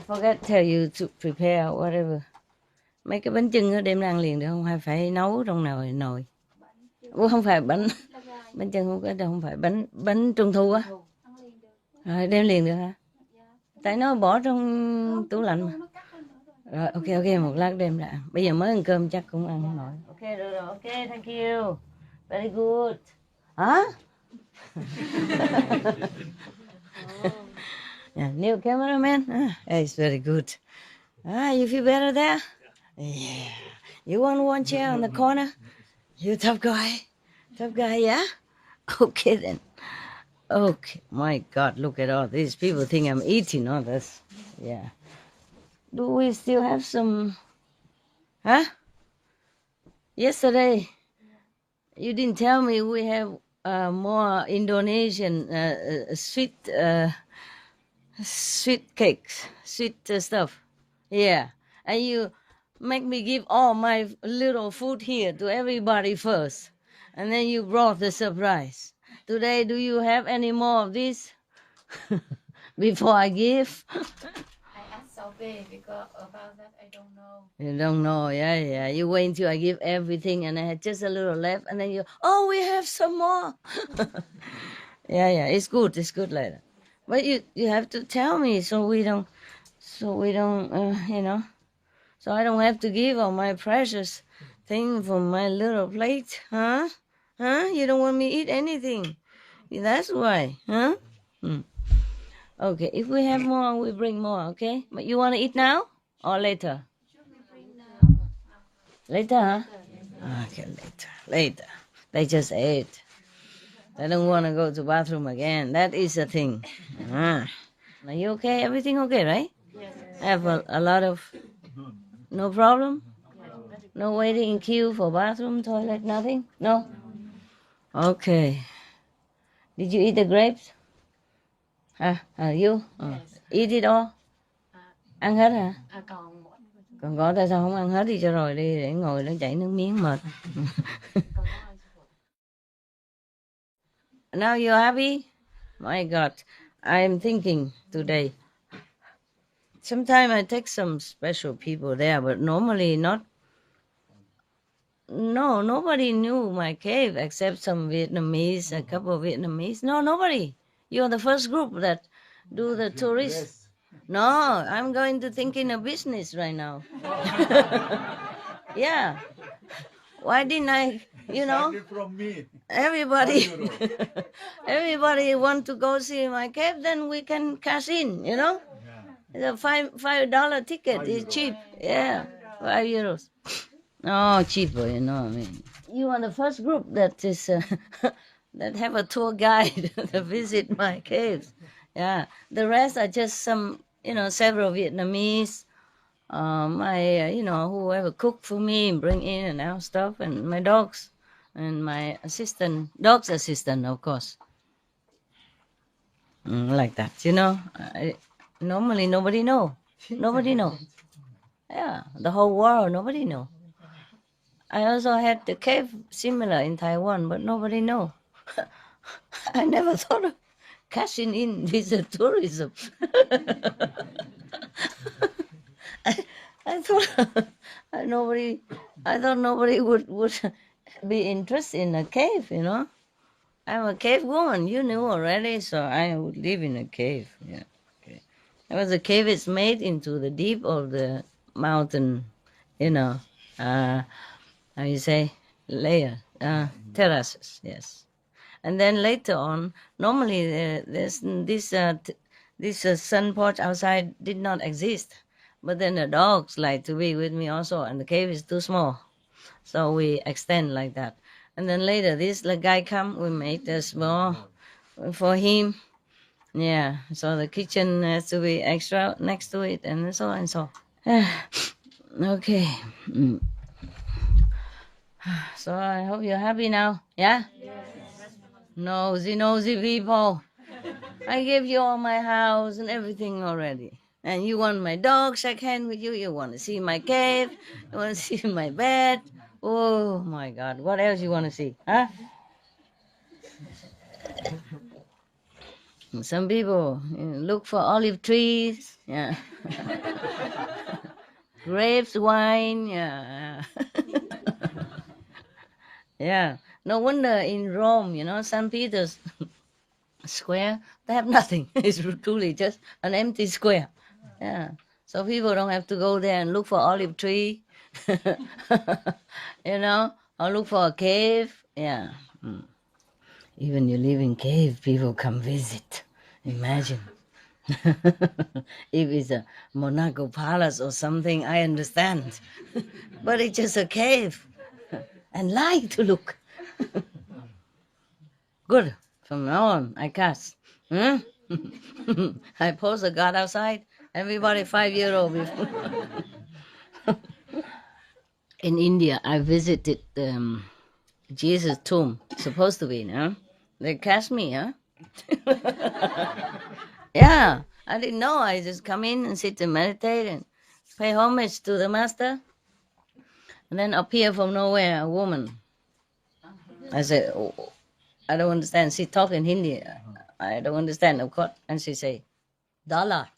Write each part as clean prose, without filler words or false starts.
forget tell you to prepare whatever. Mấy cái bánh chưng đem ra ăn liền được không? Hay phải nấu trong nồi? Không phải bánh chưng không có, không phải bánh trung thu á. Rồi đem liền được hả? Tại nó bỏ trong tủ lạnh mà. Rồi ok, một lát đem ra. Bây giờ mới ăn cơm chắc cũng ăn không nổi. Ok được rồi, ok, thank you. Very good. Hả? Yeah, new cameraman. It's very good. You feel better there? Yeah. You want one chair on the corner? You tough guy, yeah? Okay then. Okay, my God, look at all these people think I'm eating all this. Yeah. Do we still have some? Huh? Yesterday, you didn't tell me we have more Indonesian sweet cakes, sweet stuff. Yeah, and you make me give all my little food here to everybody first, and then you brought the surprise. Today, do you have any more of this before I give? I asked Sophie because about that I don't know. You don't know, yeah. You wait until I give everything, and I had just a little left, and then we have some more. Yeah, it's good like that. But you have to tell me so we don't, so I don't have to give all my precious thing from my little plate, huh? You don't want me to eat anything. That's why, huh? Okay, if we have more, we bring more, okay? But you want to eat now or later? Later, huh? Okay, later. They just ate. They don't want to go to bathroom again. That is the thing. Are you okay? Everything okay, right? Yes. Have a lot of... No problem? No waiting in queue for bathroom, toilet, nothing? No? Okay. Did you eat the grapes? You? Eat it all? Ăn hết hả? Còn có tại sao không ăn hết đi cho rồi đi, để ngồi nó chảy nước miếng mệt. Now you're happy? My God, I'm thinking today. Sometimes I take some special people there, but normally not. No, nobody knew my cave except some Vietnamese, a couple of Vietnamese. No, nobody. You're the first group that do the tourists. No, I'm going to thinking of business right now. Yeah. Why didn't I, from me. everybody want to go see my cave, then we can cash in, Yeah. The $5 ticket is cheap. Yeah, €5. Oh, cheaper, I mean. You are the first group that is that have a tour guide to visit my caves. Yeah, the rest are just some, several Vietnamese. Whoever cook for me, bring in and out stuff, and my dogs, and my dog's assistant, of course. Like that, normally nobody know. Yeah, the whole world, nobody know. I also had the cave similar in Taiwan, but nobody know. I never thought of cashing in with the tourism. I thought nobody would be interested in a cave, I'm a cave woman, you knew already, so I would live in a cave. Yeah. Okay. Because the cave is made into the deep of the mountain, how you say, layer, terraces, yes. And then later on, normally this sun porch outside did not exist. But then the dogs like to be with me also, and the cave is too small. So we extend like that. And then later, this guy come, we make the small for him. Yeah, so the kitchen has to be extra next to it, and so and so. Okay. So I hope you're happy now, yeah? Yes. Nosy people. I gave you all my house and everything already. And you want my dog shake hand with you. You want to see my cave. You want to see my bed. Oh, my God. What else you want to see, huh? Some people look for olive trees, yeah. Grapes, wine, yeah. Yeah. No wonder in Rome, St. Peter's Square, they have nothing. It's truly just an empty square. Yeah. So people don't have to go there and look for olive tree, or look for a cave. Yeah. Even you live in cave, people come visit. Imagine. If it's a Monaco palace or something, I understand. But it's just a cave. And like to look. Good. From now on, I cast. I post a god outside. Everybody 5-year-old before. In India, I visited Jesus' tomb. Supposed to be, no? They cast me, huh? Yeah, I didn't know. I just come in and sit and meditate and pay homage to the master. And then appear from nowhere a woman. I said, oh, I don't understand. She talk in Hindi. I don't understand, of course. And she say, dollar.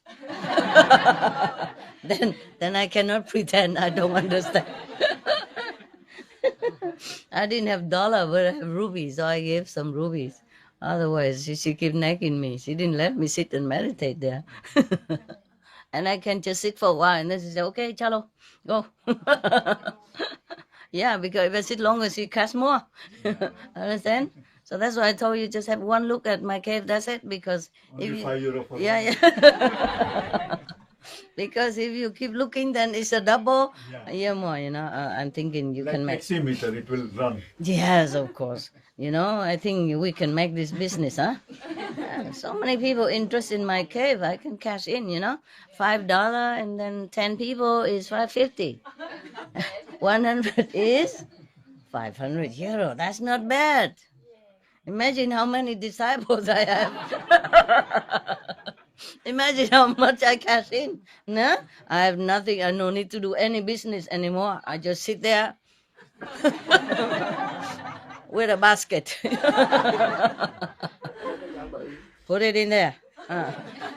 then I cannot pretend I don't understand. I didn't have dollar, but I have rubies, so I gave some rubies. Otherwise, she kept nagging me. She didn't let me sit and meditate there. And I can just sit for a while, and then she said, okay, chalo, go. Yeah, because if I sit longer, she casts more. Understand? So that's why I told you just have one look at my cave, that's it, because Only €5 for yeah. Because if you keep looking, then it's a double. Yeah, more, I'm thinking you like can make. taximeter, it will run. Yes, of course. I think we can make this business, huh? Yeah, so many people interested in my cave, I can cash in, $5, and then 10 people is €5.50. 100 is €500. That's not bad. Imagine how many disciples I have. Imagine how much I cash in. No? I have nothing. I no need to do any business anymore. I just sit there with a basket. Put it in there.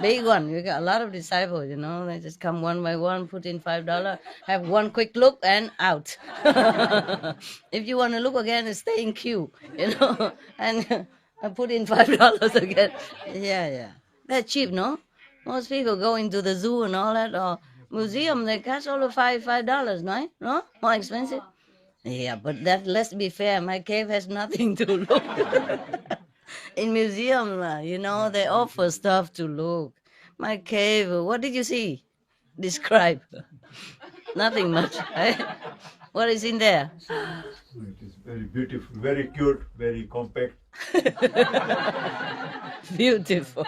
Big one. We got a lot of disciples, They just come one by one, put in $5, have one quick look, and out. If you want to look again, stay in queue, and I put in $5 again. Yeah. That's cheap, no? Most people go into the zoo and all that, or museum, they cost all of $5, right? No? More expensive? Yeah, but let's be fair, my cave has nothing to look. In museum, they offer stuff to look. My cave, what did you see? Describe. Nothing much, right? What is in there? It is very beautiful, very cute, very compact. Beautiful.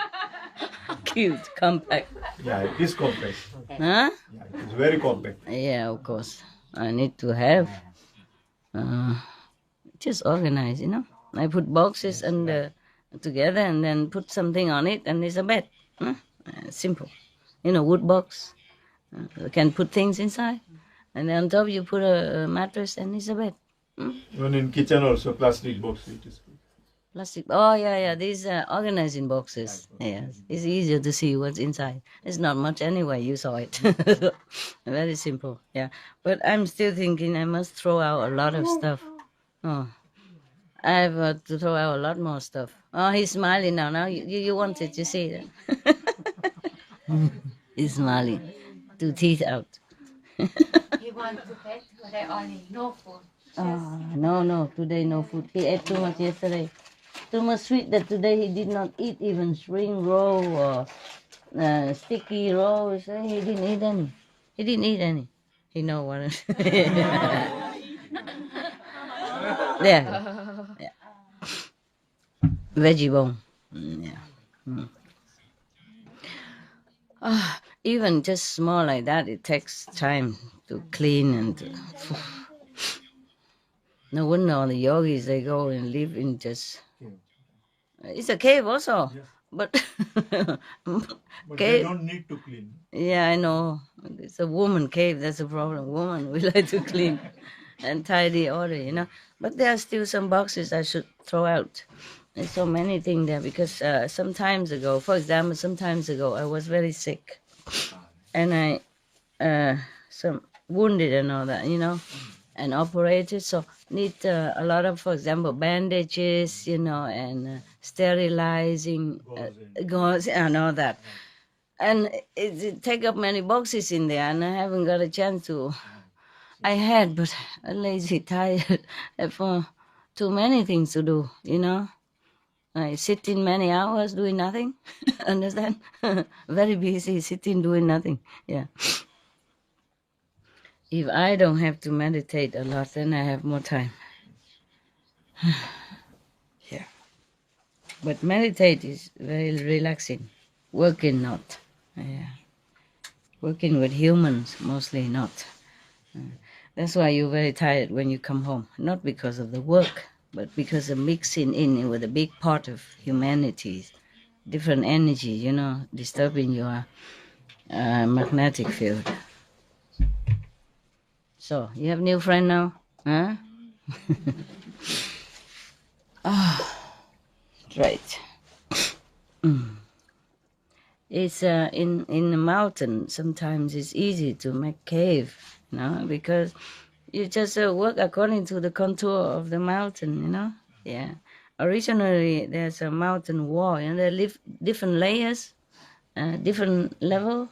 Cute, compact. Yeah, it is compact. Huh? Yeah, it is very compact. Yeah, of course. I need to have. Just organize, I put boxes and together and then put something on it, and it's a bed. Simple. Wood box. You can put things inside. And then on top you put a mattress and it's a bed. Even in kitchen also, plastic box, it is. Plastic. Oh, yeah. These are organized in boxes. Yes. It's easier to see what's inside. It's not much anyway. You saw it. Very simple. Yeah. But I'm still thinking I must throw out a lot of stuff. Oh. I have to throw out a lot more stuff. Oh, he's smiling now. Now you wanted to see that. He's smiling. 2 teeth out. He wants to pet, but I only no food. No. Today no food. He ate too much yesterday. Too much sweet that today he did not eat even spring roll or sticky roll. So he didn't eat any. He know what it is. There. Yeah. Veggie bone. Yeah. Even just small like that, it takes time to clean and to... No wonder all the yogis, they go and live in just... It's a cave also, but... But they don't need to clean. Yeah, I know. It's a woman cave, that's the problem. Woman, we like to clean and tidy order, But there are still some boxes I should throw out. There's so many things there because sometimes ago, for example, sometimes ago I was very sick, and I some wounded and all that, you know, and operated, so need a lot of, for example, bandages, you know, and sterilizing gauze and all that. And it take up many boxes in there, and I haven't got a chance to. I had, but I'm lazy, tired, for too many things to do, you know. I sit in many hours doing nothing. Understand? Very busy, sitting doing nothing. Yeah. If I don't have to meditate a lot, then I have more time. Yeah. But meditate is very relaxing. Working not. Yeah. Working with humans, mostly not. That's why you're very tired when you come home. Not because of the work, but because of mixing in with a big part of humanity. Different energy, you know, disturbing your magnetic field. So, you have new friend now? Huh? Oh, right. It's in the mountain, sometimes it's easy to make cave, you know, because you just work according to the contour of the mountain, you know. Yeah. Originally, there's a mountain wall, and there live different layers, different level.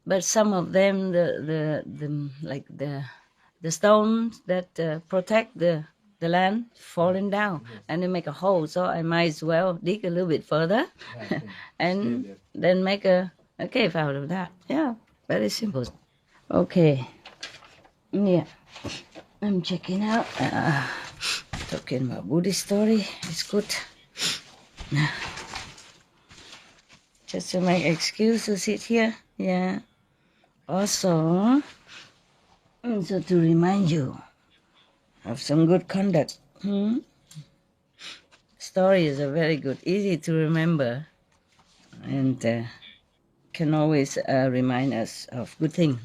But some of them, the stones that protect the land falling down, and they make a hole. So I might as well dig a little bit further, and then make a cave out of that. Yeah, very simple. Okay. Yeah, I'm checking out. Talking about Buddhist story. It's good. Just to make excuse to sit here. Yeah. Also, so to remind you of some good conduct. Stories are very good, easy to remember, and can always remind us of good things.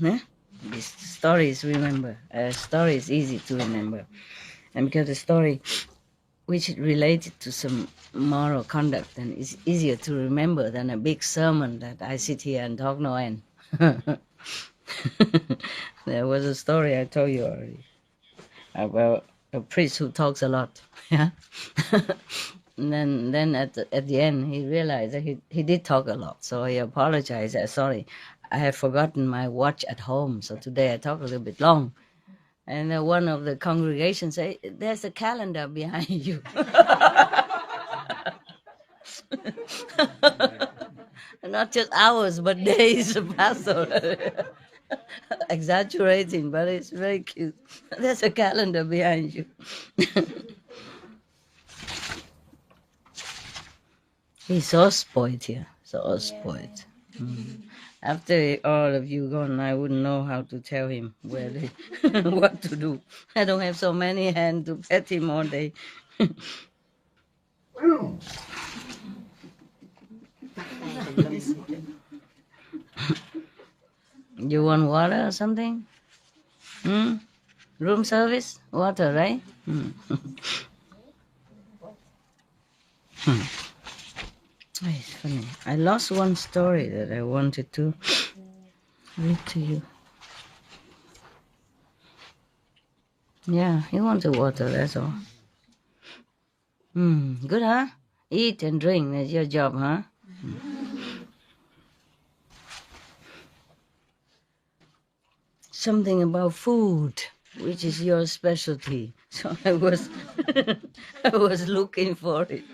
These stories, remember. Story is easy to remember. And because the story which is related to some moral conduct, then it's easier to remember than a big sermon that I sit here and talk no end. There was a story I told you already about a priest who talks a lot. Yeah. And then at the end he realized that he did talk a lot, so he apologized. Sorry, I have forgotten my watch at home, so today I talk a little bit long. And one of the congregation say, "There's a calendar behind you." Not just hours, but days pass already. Exaggerating, but it's very cute. There's a calendar behind you. He's so spoiled here, so spoiled. After all of you gone, I wouldn't know how to tell him where what to do. I don't have so many hands to pet him all day. You want water or something? Room service? Water, right? It's funny. I lost one story that I wanted to read to you. Yeah, he wanted water, that's all. Good, huh? Eat and drink, that's your job, huh? Something about food, which is your specialty. So I was I was looking for it.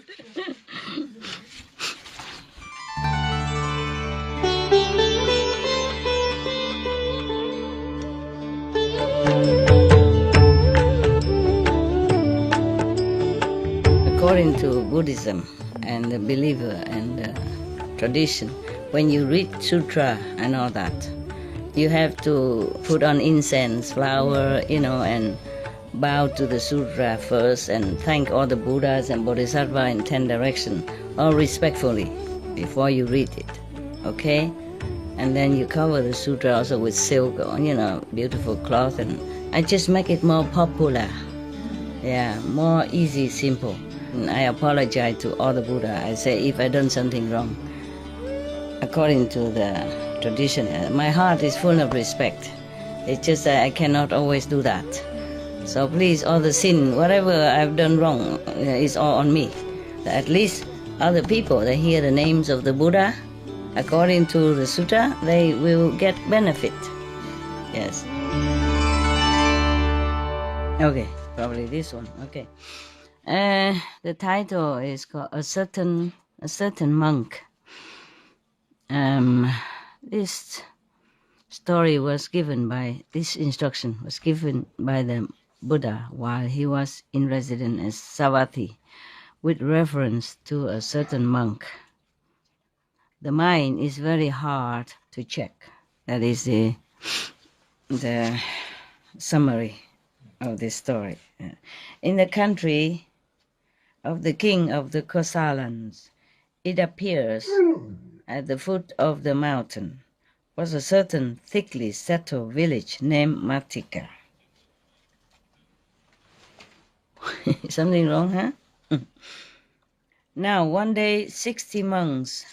According to Buddhism and the believer and the tradition, when you read sutra and all that, you have to put on incense, flower, you know, and bow to the sutra first and thank all the Buddhas and Bodhisattvas in 10 directions, all respectfully, before you read it, okay? And then you cover the sutra also with silk, or, you know, beautiful cloth, and I just make it more popular. Yeah, more easy, simple. And I apologize to all the Buddha. I say if I done something wrong, according to the tradition, my heart is full of respect. It's just that I cannot always do that. So please, all the sin, whatever I've done wrong, is all on me. At least other people, they hear the names of the Buddha, according to the sutta, they will get benefit. Yes. Okay, probably this one. Okay. The title is called A Certain Monk. This story was given by, this instruction was given by the Buddha while he was in residence as Savatthi, with reference to a certain monk. The mind is very hard to check. That is the summary of this story. In the country of the king of the Kosalans, it appears at the foot of the mountain was a certain thickly settled village named Matika. Something wrong, huh? Now, one day, 60 monks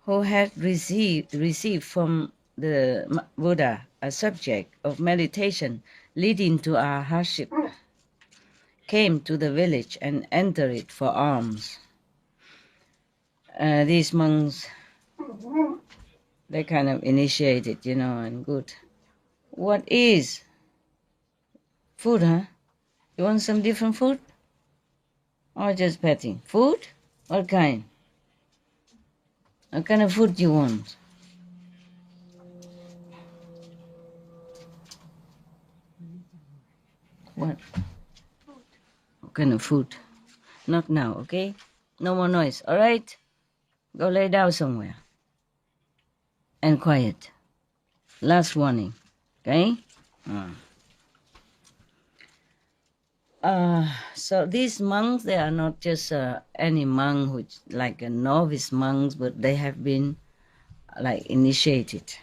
who had received from the Buddha a subject of meditation leading to our hardship came to the village and entered it for alms. These monks, they kind of initiated, you know, and good. What is food, huh? You want some different food? Or just petting? Food? What kind? What kind of food you want? What? What kind of food? Not now, okay? No more noise, all right? Go lay down somewhere. And quiet. Last warning, okay? So these monks, they are not just any monk who like a novice monks, but they have been like initiated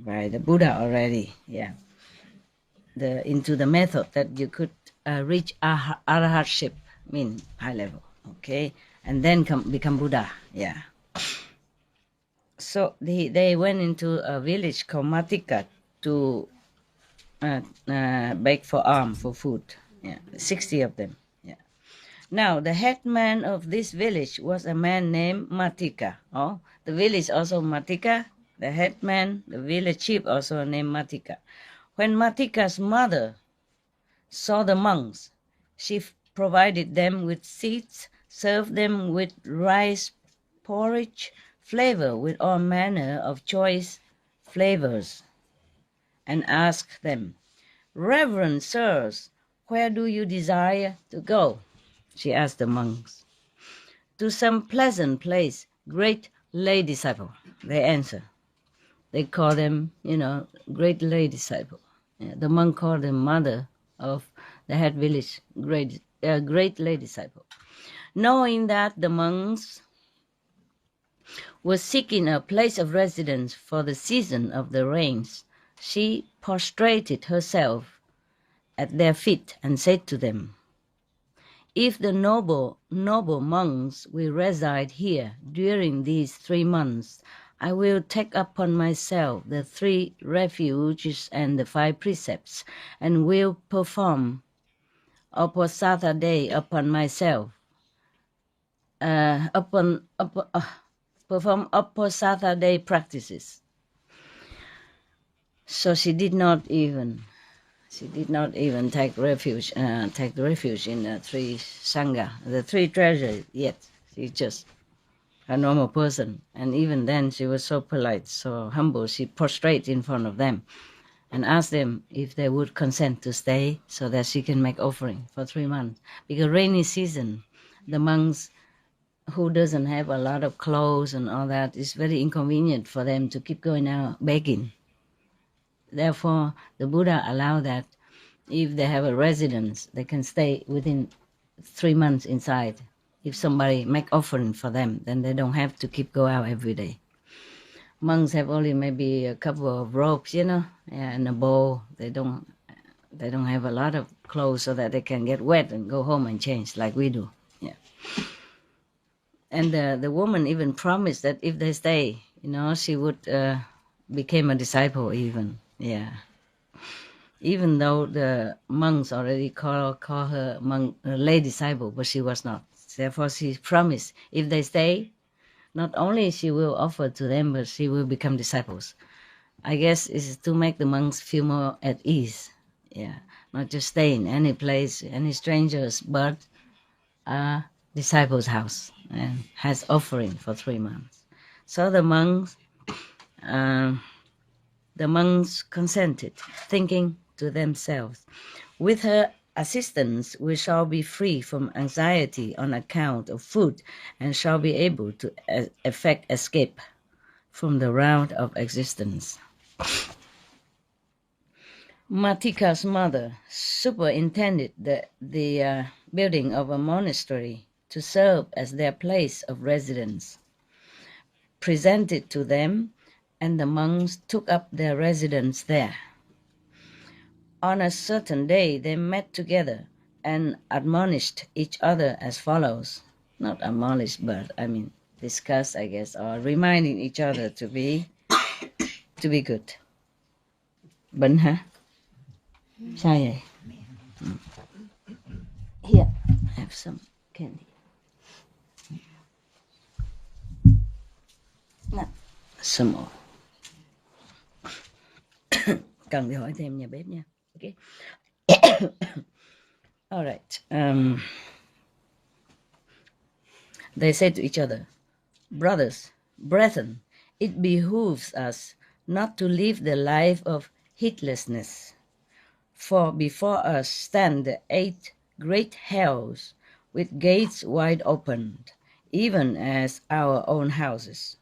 by the Buddha already. Yeah, into the method that you could reach arahatship, mean high level. Okay, and then become Buddha. Yeah. So they went into a village called Matika to beg for alms, for food. Yeah, 60 of them. Yeah. Now, the headman of this village was a man named Matika. Oh, the village also Matika. The headman, the village chief also named Matika. When Matika's mother saw the monks, she provided them with seeds, served them with rice porridge, flavored with all manner of choice flavors, and asked them, "Reverend sirs, where do you desire to go?" She asked the monks. "To some pleasant place, great lay disciple," they answer. They call them, you know, great lay disciple. Yeah, the monk called them mother of the head village, great lay disciple. Knowing that the monks were seeking a place of residence for the season of the rains, she prostrated herself at their feet and said to them, "If the noble monks will reside here during these 3 months, I will take upon myself the 3 refuges and the 5 precepts, and will perform Uposatha day upon myself. Perform Uposatha day practices." So she did not even take refuge in the 3 sangha, the 3 treasures yet. She just a normal person, and even then she was so polite, so humble. She prostrated in front of them and asked them if they would consent to stay so that she can make offering for 3 months. Because rainy season, the monks who doesn't have a lot of clothes and all that, it's very inconvenient for them to keep going out begging. Therefore, the Buddha allowed that if they have a residence, they can stay within 3 months inside. If somebody make offering for them, then they don't have to go out every day. Monks have only maybe a couple of robes, you know, and a bowl. They don't They don't have a lot of clothes so that they can get wet and go home and change like we do. Yeah. And the woman even promised that if they stay, she would become a disciple even. Yeah. Even though the monks already call her lay disciple, but she was not. Therefore, she promised if they stay, not only she will offer to them, but she will become disciples. I guess it's to make the monks feel more at ease. Yeah, not just stay in any place, any strangers, but a disciple's house and has offering for 3 months. So the monks consented, thinking to themselves, with her assistance we shall be free from anxiety on account of food and shall be able to effect escape from the round of existence. Matika's mother superintended the building of a monastery to serve as their place of residence, presented to them, and the monks took up their residence there. On a certain day they met together and admonished each other as follows. Not admonished, but discussed, I guess, or reminding each other to be good. Bệnh hả? Sao vậy? Here, have some candy. No, some more. Cần thì hỏi thêm nhà bếp nha. Okay. All right. They said to each other, brothers, brethren, it behooves us not to live the life of heedlessness. For before us stand the 8 great hells with gates wide opened, even as our own houses.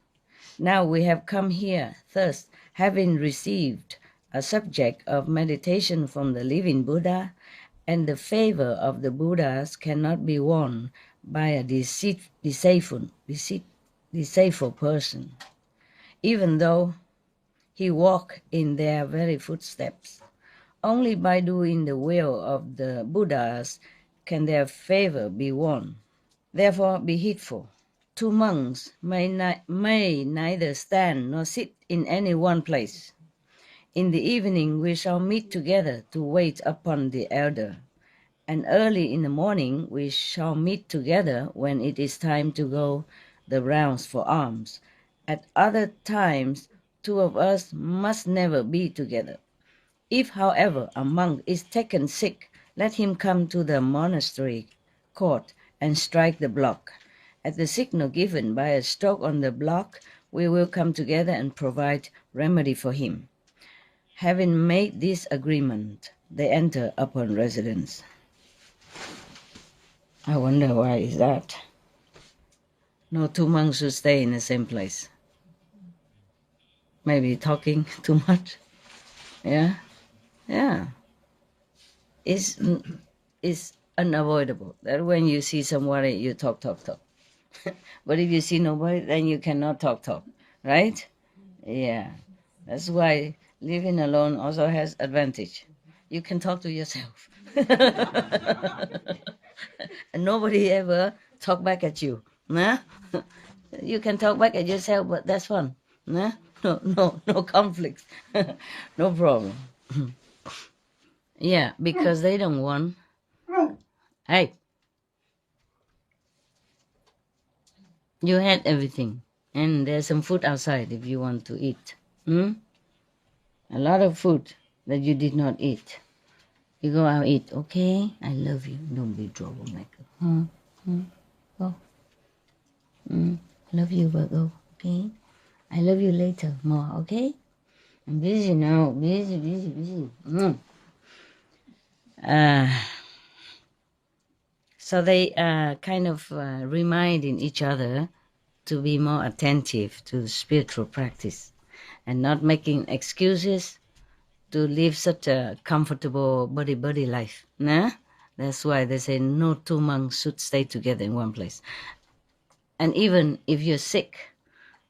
Now we have come here, thus having received a subject of meditation from the living Buddha, and the favor of the Buddhas cannot be won by a deceitful person, even though he walk in their very footsteps. Only by doing the will of the Buddhas can their favor be won. Therefore be heedful. 2 monks may neither stand nor sit in any one place. In the evening we shall meet together to wait upon the elder, and early in the morning we shall meet together when it is time to go the rounds for alms. At other times 2 of us must never be together. If, however, a monk is taken sick, let him come to the monastery court and strike the block. At the signal given by a stroke on the block, we will come together and provide remedy for him. Having made this agreement, they enter upon residence. I wonder why is that? No 2 monks should stay in the same place. Maybe talking too much. Yeah. It's unavoidable that when you see somebody, you talk. But if you see nobody, then you cannot talk, right? Yeah. That's why living alone also has advantage. You can talk to yourself. And nobody ever talk back at you. Nah? You can talk back at yourself, but that's fun. Nah? No conflicts. No problem. Yeah, because they don't want. Hey, you had everything, and there's some food outside if you want to eat. A lot of food that you did not eat. You go out eat, okay? I love you. Don't be troublemaker. Go. Love you, but go. Okay. I love you later, more. Okay. I'm busy now. Busy. So they kind of reminding each other to be more attentive to spiritual practice and not making excuses to live such a comfortable body life. Nah? That's why they say no 2 monks should stay together in one place. And even if you're sick,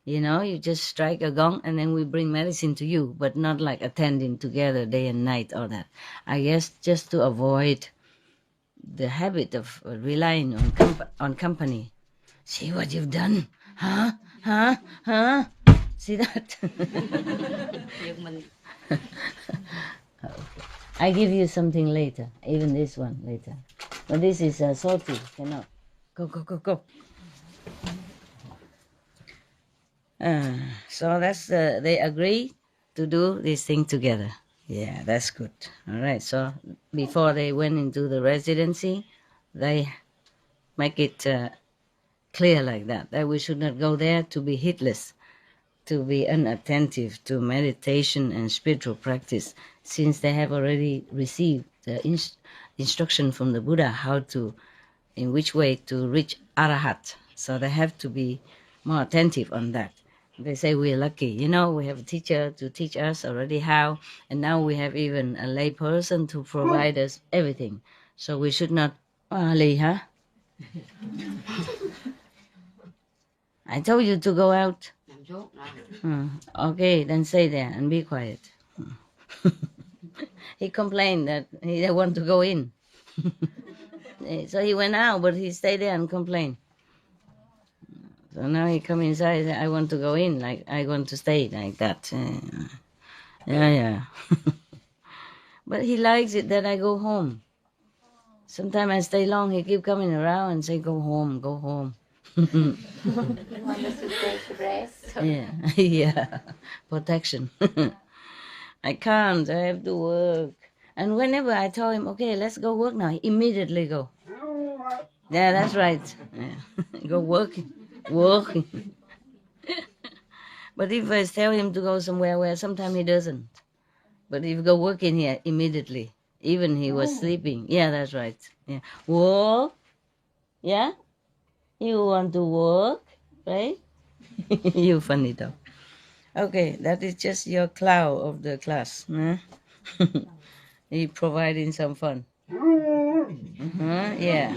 You know, you just strike a gong and then we bring medicine to you, but not like attending together day and night or that. I guess just to avoid the habit of relying on company. See what you've done? Huh? Huh? Huh? See that? I give you something later, even this one later. But this is salty, cannot. Go, go, go, go. So that's they agree to do this thing together. Yeah, that's good. All right. So before they went into the residency, they make it clear like that we should not go there to be heedless, to be unattentive to meditation and spiritual practice, since they have already received the instruction from the Buddha how to, in which way to reach Arahat. So they have to be more attentive on that. They say we're lucky, you know, we have a teacher to teach us already how, and now we have even a lay person to provide us everything. So we should not, Lee, huh? I told you to go out. Okay, then stay there and be quiet. He complained that he didn't want to go in. So he went out, but he stayed there and complained. So now he come inside, I want to go in, like I want to stay like that. Yeah. But he likes it that I go home. Sometimes I stay long, he keep coming around and say, go home, go home. You want us to take rest? Yeah, protection. I can't, I have to work. And whenever I tell him, okay, let's go work now, he immediately go. Yeah, that's right. Yeah. Go working. But if I tell him to go somewhere where sometimes he doesn't. But if you go working here, immediately. Even he was sleeping. Yeah, that's right. Yeah. Work. Yeah? You want to work, right? You funny dog. Okay, that is just your clown of the class. Huh? He providing some fun. Yeah.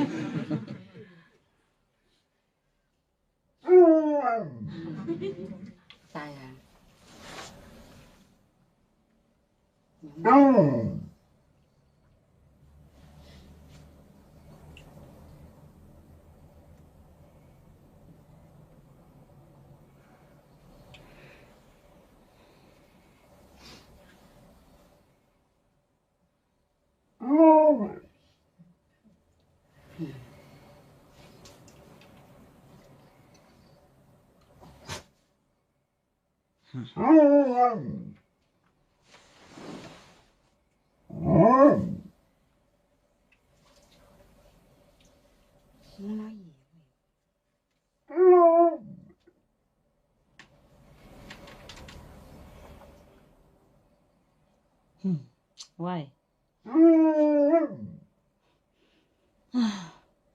Why?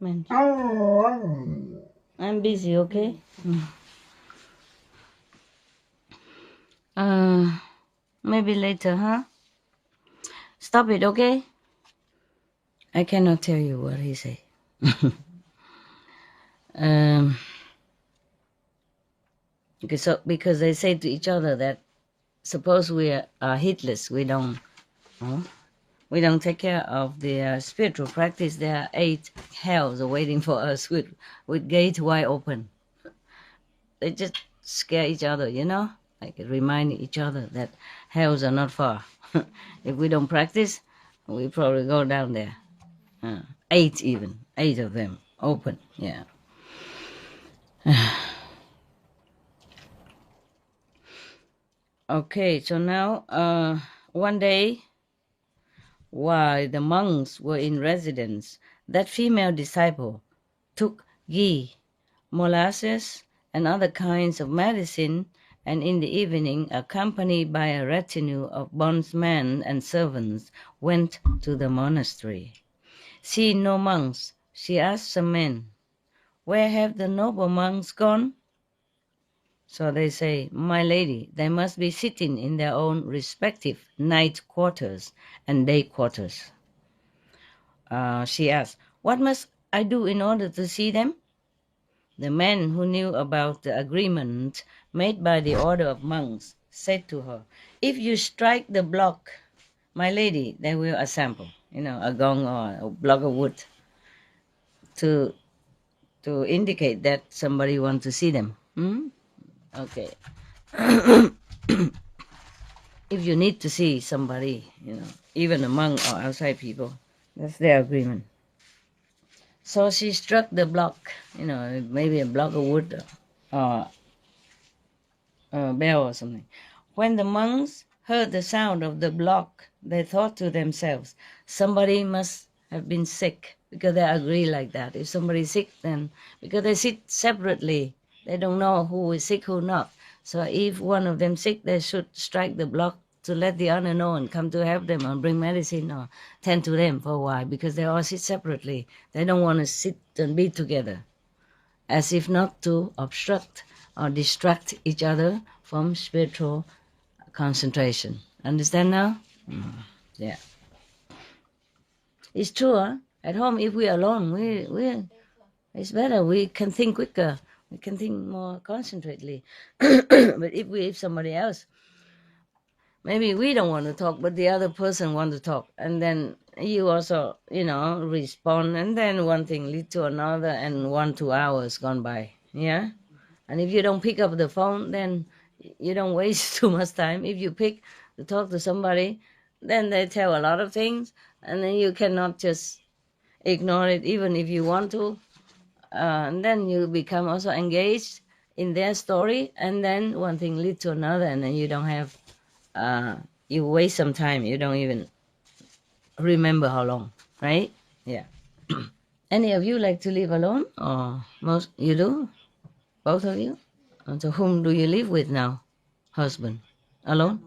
Man. I'm busy, okay? Maybe later, huh? Stop it, okay? I cannot tell you what he say. Because they say to each other that suppose we are heedless, we don't take care of the spiritual practice. There are 8 hells waiting for us with gate wide open. They just scare each other, you know, like remind each other that hells are not far. If we don't practice, we probably go down there. 8 even, 8 of them open, yeah. Okay, so now one day, while the monks were in residence, that female disciple took ghee, molasses, and other kinds of medicine, and in the evening, accompanied by a retinue of bondsmen and servants, went to the monastery. Seeing no monks, she asked some men, "Where have the noble monks gone?" So they say, "My lady, they must be sitting in their own respective night quarters and day quarters." She asked, "What must I do in order to see them?" The man who knew about the agreement made by the order of monks said to her, "If you strike the block, my lady," they will assemble, a gong or a block of wood to indicate that somebody wants to see them. Okay. If you need to see somebody, even a monk or outside people, that's their agreement. So she struck the block, maybe a block of wood or a bell or something. When the monks heard the sound of the block, they thought to themselves, somebody must have been sick, because they agree like that. If somebody's sick, then, because they sit separately, they don't know who is sick, who not. So if one of them sick, they should strike the block to let the other know and come to help them or bring medicine or tend to them for a while, because they all sit separately. They don't want to sit and be together, as if not to obstruct or distract each other from spiritual concentration. Understand now? Yeah. It's true, huh? At home, if we're alone, it's better. We can think quicker. We can think more concentratedly. But if somebody else, maybe we don't want to talk, but the other person wants to talk. And then you also, respond. And then one thing leads to another, and 1-2 hours gone by. Yeah? And if you don't pick up the phone, then you don't waste too much time. If you pick to talk to somebody, then they tell a lot of things, and then you cannot just ignore it, even if you want to. And then you become also engaged in their story, and then one thing leads to another, and then you don't have, you waste some time. You don't even remember how long, right? Yeah. Any of you like to live alone, or most you do? Both of you? And so whom do you live with now? Husband? Alone?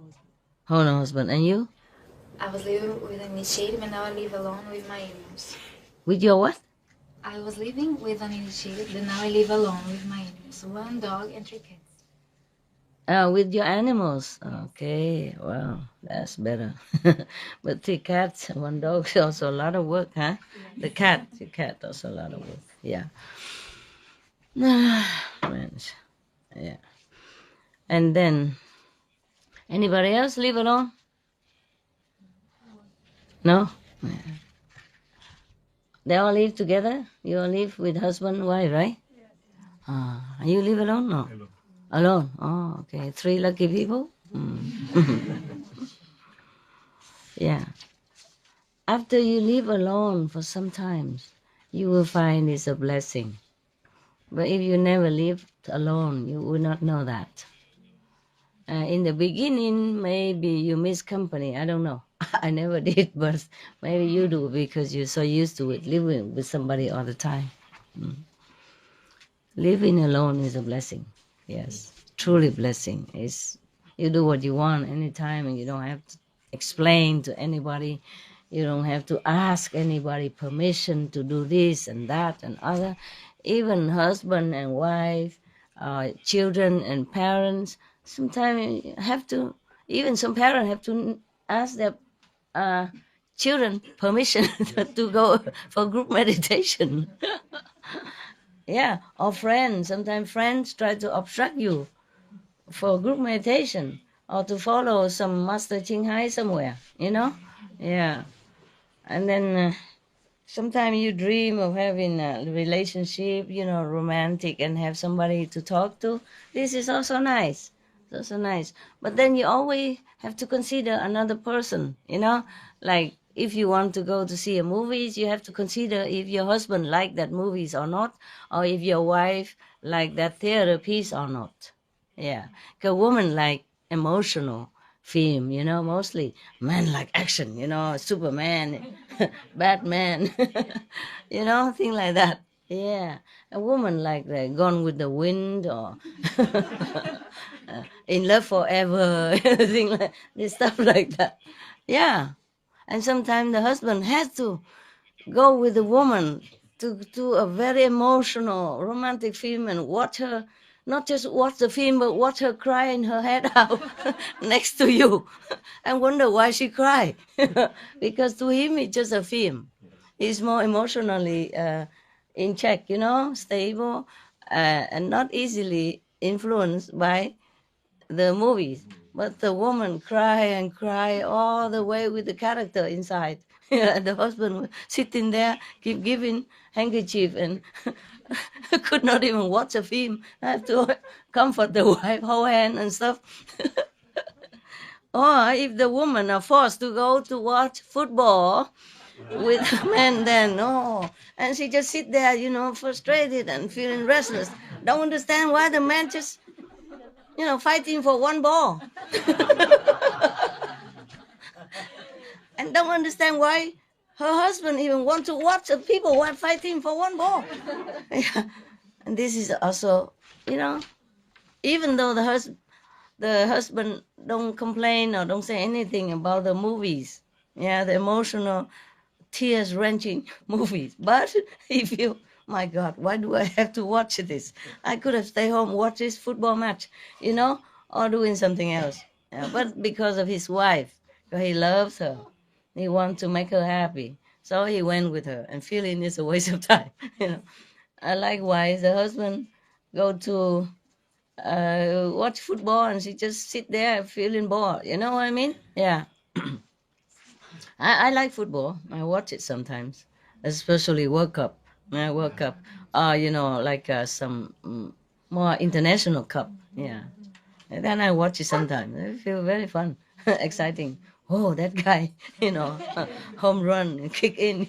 Oh, no, husband. And you? I was living with an initiated, but now I live alone with my animals. With your what? I was living with an initiated, but now I live alone with my animals. 1 dog and 3 cats. With your animals. Okay, well, that's better. But 3 cats, 1 dog is also a lot of work, huh? The cat also a lot of work. Yeah. Yeah. And then, anybody else live alone? No? Yeah. They all live together? You all live with husband and wife, right? Yeah. You live alone? No? Alone? Oh, okay. 3 lucky people? Yeah. After you live alone for some time, you will find it's a blessing. But if you never lived alone, you will not know that. In the beginning, maybe you miss company. I don't know. I never did, but maybe you do, because you're so used to it, living with somebody all the time. Living alone is a blessing. Yes, truly blessing. You do what you want anytime, and you don't have to explain to anybody. You don't have to ask anybody permission to do this and that and other. Even husband and wife, children and parents, sometimes you have to, even some parents have to ask their children permission to go for group meditation. Yeah, or friends. Sometimes friends try to obstruct you for group meditation or to follow some master CHINGHAI somewhere, Yeah. And then sometimes you dream of having a relationship, romantic, and have somebody to talk to. This is also nice. It's also nice. But then you always have to consider another person, Like if you want to go to see a movie, you have to consider if your husband like that movies or not, or if your wife like that theater piece or not. Yeah. Because women like emotional film, mostly. Men like action, Superman, Batman, things like that. Yeah. A woman like the Gone with the Wind or In Love Forever, things like this, stuff like that. Yeah. And sometimes the husband has to go with the woman to a very emotional, romantic film and watch her, not just watch the film, but watch her crying her head out next to you and wonder why she cried. Because to him, it's just a film. He's more emotionally in check, stable, and not easily influenced by the movies. But the woman cry and cry all the way with the character inside. And the husband sitting there, keep giving handkerchief and could not even watch a film. I have to comfort the wife, hold hand and stuff. Or if the women are forced to go to watch football with men, then and she just sit there, frustrated and feeling restless. Don't understand why the man just, fighting for one ball. And don't understand why her husband even want to watch the people who are fighting for one ball. Yeah. And this is also, even though the husband don't complain or don't say anything about the movies, the emotional, tears-wrenching movies, but he feel, my God, why do I have to watch this? I could have stayed home, watch this football match, or doing something else. Yeah, but because of his wife, because he loves her, he wants to make her happy, so he went with her, and feeling it's a waste of time. Likewise, the husband go to watch football and she just sit there feeling bored. You know what I mean? Yeah. I like football. I watch it sometimes, especially World Cup. World Cup. Like some more international cup. Yeah. And then I watch it sometimes. I feel very fun, exciting. Oh, that guy, home run and kick in.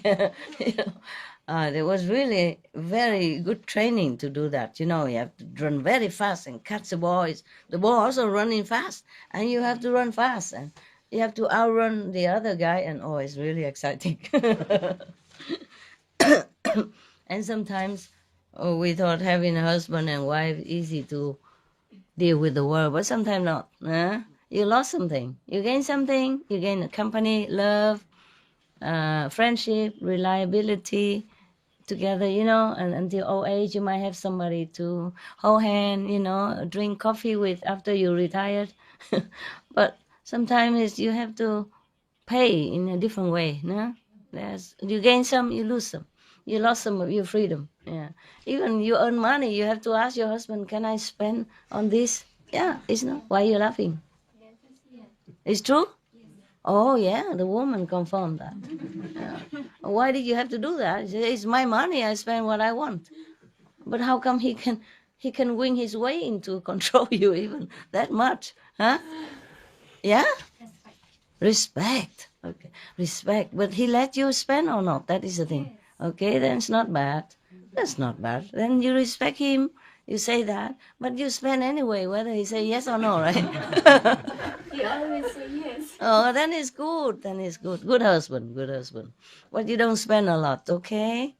There was really very good training to do that. You have to run very fast and catch the ball. The ball also running fast, and you have to run fast, and you have to outrun the other guy, and it's really exciting. And sometimes we thought having a husband and wife easy to deal with the world, but sometimes not. You lost something. You gain something. You gain a company, love, friendship, reliability, together, and until old age, you might have somebody to hold hand, drink coffee with after you retired. But sometimes you have to pay in a different way. No, you gain some, you lose some. You lost some of your freedom. Yeah, even you earn money, you have to ask your husband, "Can I spend on this?" Yeah, it's not. Why are you laughing? It's true. Oh yeah, the woman confirmed that. Yeah. Why did you have to do that? He said, "It's my money. I spend what I want." But how come he can wing his way into control you even that much? Huh? Yeah? Respect. Okay. Respect. But he let you spend or not? That is the thing. Okay, then it's not bad. That's not bad. Then you respect him. You say that. But you spend anyway, whether he say yes or no, right? He always say yes. Oh, then it's good. Then it's good. Good husband. Good husband. But you don't spend a lot, okay?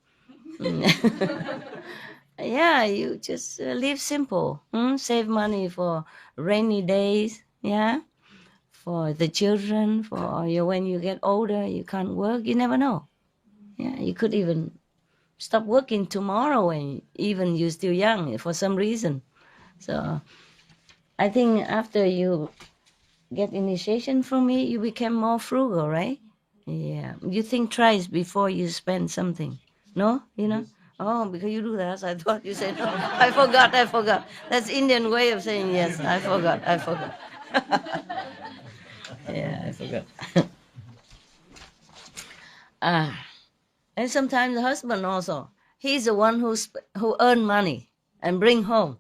Yeah, you just live simple. Save money for rainy days. Yeah, for the children. For when you get older, you can't work. You never know. Yeah, you could even stop working tomorrow, and even you're still young for some reason. So, I think after you get initiation from me, you become more frugal, right? Yeah. You think twice before you spend something. No? Oh, because you do that. I thought you said no. I forgot. That's Indian way of saying yes. I forgot. Yeah, I forgot. And sometimes the husband also. He's the one who earn money and bring home.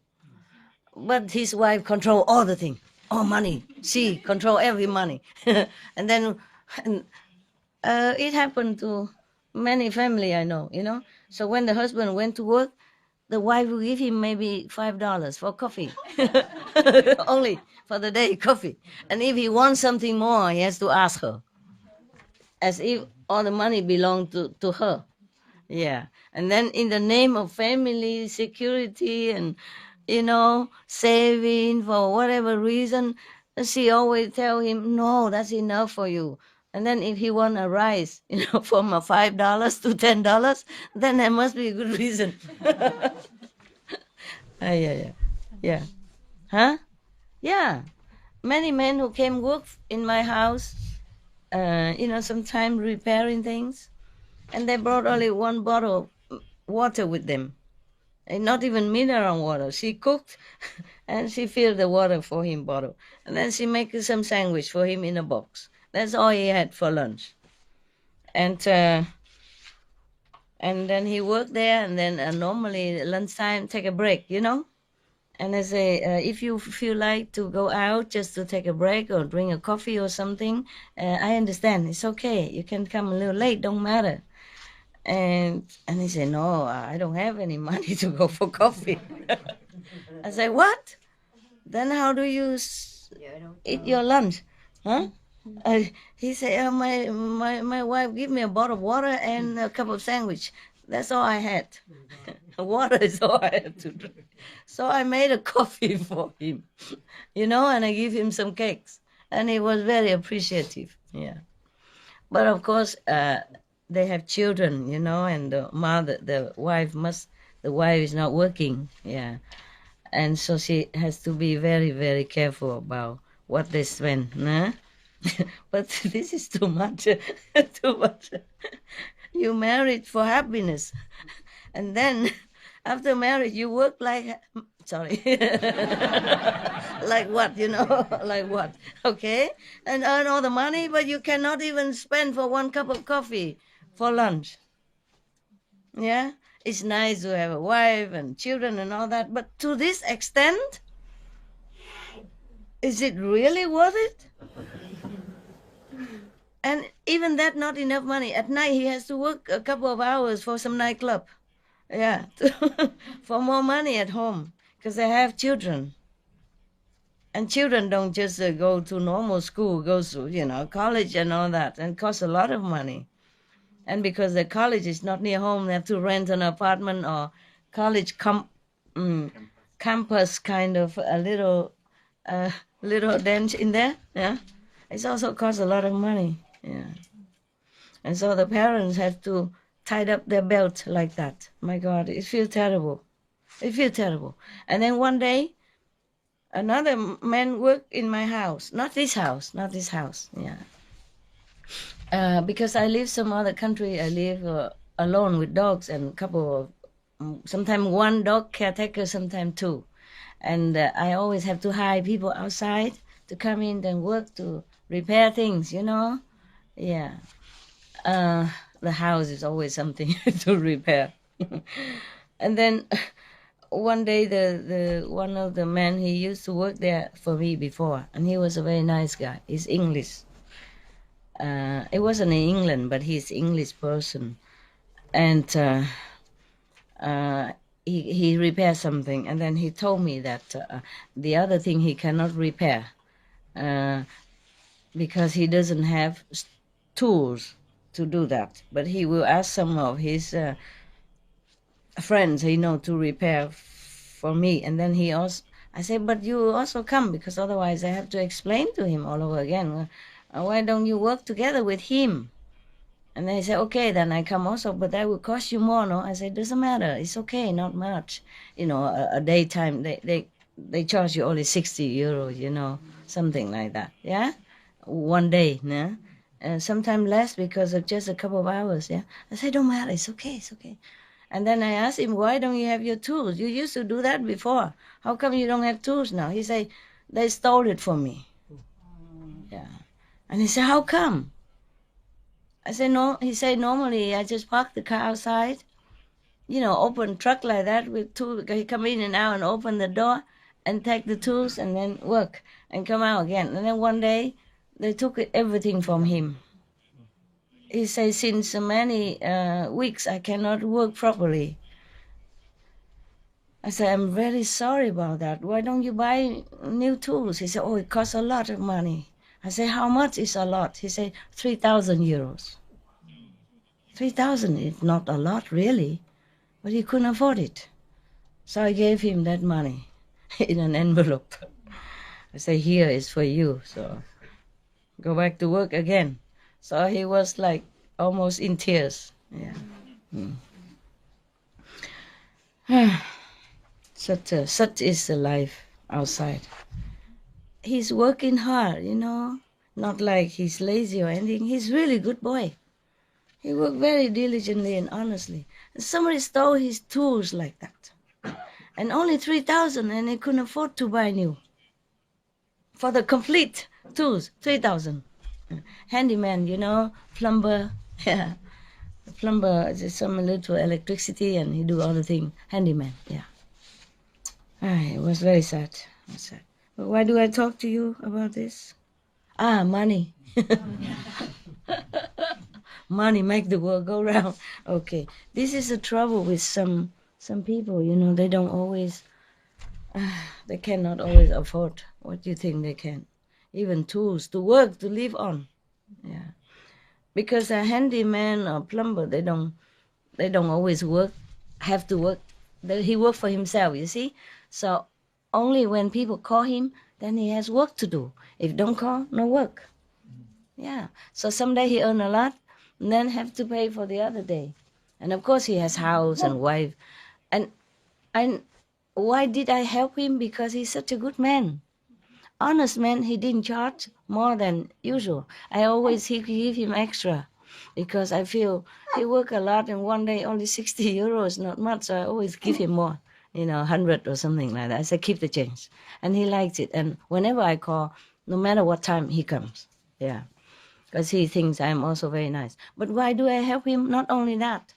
But his wife control all the thing. All money. She control every money. And then it happened to many family I know, So when the husband went to work, the wife will give him maybe $5 for coffee. Only for the day, coffee. And if he wants something more, he has to ask her. As if all the money belonged to her. Yeah. And then in the name of family security and, saving for whatever reason, she always tell him, "No, that's enough for you." And then if he want a rise, from a $5 to $10, then there must be a good reason. Yeah. Huh? Yeah. Many men who came work in my house, sometimes repairing things, and they brought only one bottle of water with them. And not even mineral water. She cooked and she filled the water for him bottle. And then she make some sandwich for him in a box. That's all he had for lunch. And then he worked there, and then normally lunchtime take a break, you know. And I say, if you feel like to go out just to take a break or drink a coffee or something, I understand. It's okay. You can come a little late. Don't matter. And he said, no, I don't have any money to go for coffee. I said, what? Then how do you eat your lunch? Huh? He said, my wife gave me a bottle of water and a cup of sandwich. That's all I had. Water is all I had to drink. So I made a coffee for him, you know, and I gave him some cakes. And he was very appreciative, yeah. But of course, they have children, you know, and the wife is not working, yeah. And so she has to be very, very careful about what they spend, nah? But this is too much, too much. You married for happiness, and then after marriage you work like, sorry, like what, you know, like what, okay, and earn all the money, but you cannot even spend for one cup of coffee for lunch. Yeah, it's nice to have a wife and children and all that, but to this extent, is it really worth it? And even that, not enough money. At night, he has to work a couple of hours for some nightclub. Yeah, for more money at home, because they have children. And children don't just go to normal school, go to, you know, college and all that, and costs a lot of money. And because the college is not near home, they have to rent an apartment or college campus kind of a little bench in there. Yeah, it also costs a lot of money. Yeah, and so the parents have to tie up their belt like that. My God, it feels terrible. It feels terrible. And then one day, another man worked in my house. Not this house. Yeah. Because I live some other country, I live alone with dogs and a couple of, sometimes one dog caretaker, sometimes two. And I always have to hire people outside to come in and work to repair things, you know? Yeah. The house is always something to repair. And then one day, the one of the men, he used to work there for me before, and he was a very nice guy. He's English. It wasn't in England, but he's English person. And he repaired something, and then he told me that the other thing he cannot repair because he doesn't have tools to do that. But he will ask some of his friends, you know, to repair for me. And then he also, I said, but you also come, because otherwise I have to explain to him all over again. Why don't you work together with him? And then he said, okay, then I come also, but that will cost you more, no? I said, doesn't matter, it's okay, not much. You know, a daytime, they charge you only 60 euros, you know, something like that, yeah? One day, yeah? And sometimes less because of just a couple of hours, yeah? I said, don't matter, it's okay, it's okay. And then I asked him, why don't you have your tools? You used to do that before. How come you don't have tools now? He said, they stole it from me. Yeah. And he said, how come? I said, no. He said, normally I just park the car outside, you know, open truck like that with tools. He come in and out and open the door and take the tools and then work and come out again. And then one day they took everything from him. He said, since many weeks I cannot work properly. I said, I'm very sorry about that. Why don't you buy new tools? He said, oh, it costs a lot of money. I said, how much is a lot? He said, 3,000 euros. 3,000 is not a lot, really, but he couldn't afford it. So I gave him that money in an envelope. I said, here is for you, so go back to work again. So he was like almost in tears. Yeah. Such is the life outside. He's working hard, you know, not like he's lazy or anything. He's really a good boy. He worked very diligently and honestly. And somebody stole his tools like that. and only 3,000, and he couldn't afford to buy new. For the complete tools, 3,000. Handyman, you know, plumber, yeah. The plumber is some little electricity, and he do all the thing. Handyman, yeah. It was very sad. But why do I talk to you about this? Money. Money make the world go round. Okay, this is the trouble with some people. You know, they don't always, they cannot always afford what you think they can. Even tools to work, to live on. Yeah, because a handyman or plumber, they don't always have to work. He work for himself, you see. So only when people call him, then he has work to do. If don't call, no work. Yeah. So someday he earn a lot, and then have to pay for the other day. And of course he has house and wife. And why did I help him? Because he's such a good man. Honest man, he didn't charge more than usual. I always give him extra because I feel he work a lot and one day only 60 euros, not much. So I always give him more, 100 or something like that. I say, keep the change. And he likes it. And whenever I call, no matter what time, he comes. Yeah. Because he thinks I'm also very nice. But why do I help him? Not only that,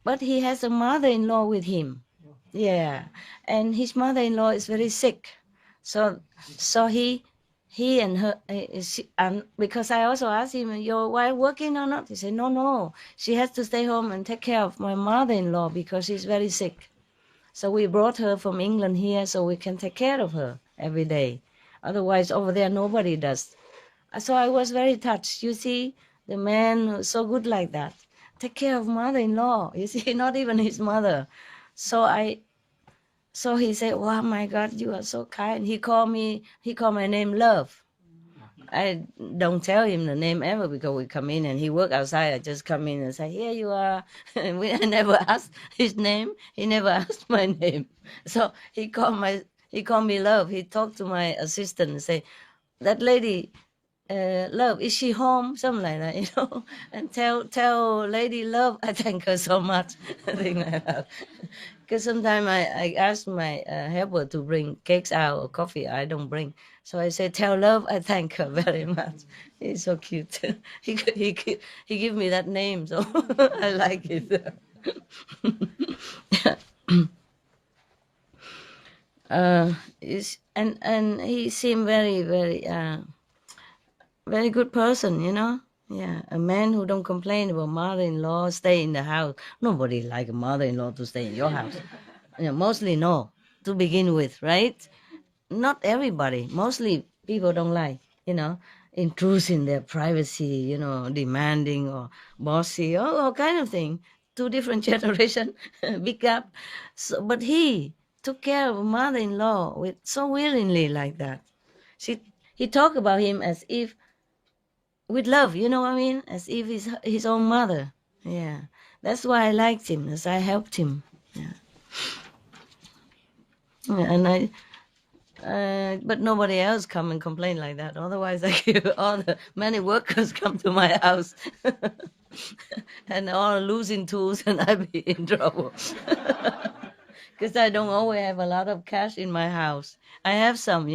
but he has a mother-in-law with him. Yeah. And his mother-in-law is very sick. So he and her, and because I also asked him, your wife working or not? He said, no, she has to stay home and take care of my mother-in-law because she's very sick. So we brought her from England here so we can take care of her every day. Otherwise, over there, nobody does. So I was very touched. You see, the man who's so good like that, take care of mother-in-law. You see, not even his mother. So he said, wow, my God, you are so kind. He called my name Love. I don't tell him the name ever because we come in and he work outside. I just come in and say, here you are. I never asked his name. He never asked my name. So he called me Love. He talked to my assistant and say, that lady, Love, is she home? Something like that, and tell Lady Love, I thank her so much. Thing like that. Because sometimes I ask my helper to bring cakes out or coffee. I don't bring. So I say, tell Love, I thank her very much. He's so cute. he give me that name, so I like it. And he seemed very, very, very good person, Yeah, a man who don't complain about mother-in-law, stay in the house. Nobody like a mother-in-law to stay in your house. Mostly no, to begin with, right? Not everybody. Mostly people don't like, intrude in their privacy, demanding or bossy or all kind of thing. Two different generation, big gap. So, but he took care of mother-in-law with so willingly like that. He talked about him as if with love, you know what I mean? As if he's his own mother. Yeah. That's why I liked him, as I helped him. Yeah. And but nobody else come and complain like that. Otherwise, all the many workers come to my house and all losing tools, and I'd be in trouble. Because I don't always have a lot of cash in my house. I have some,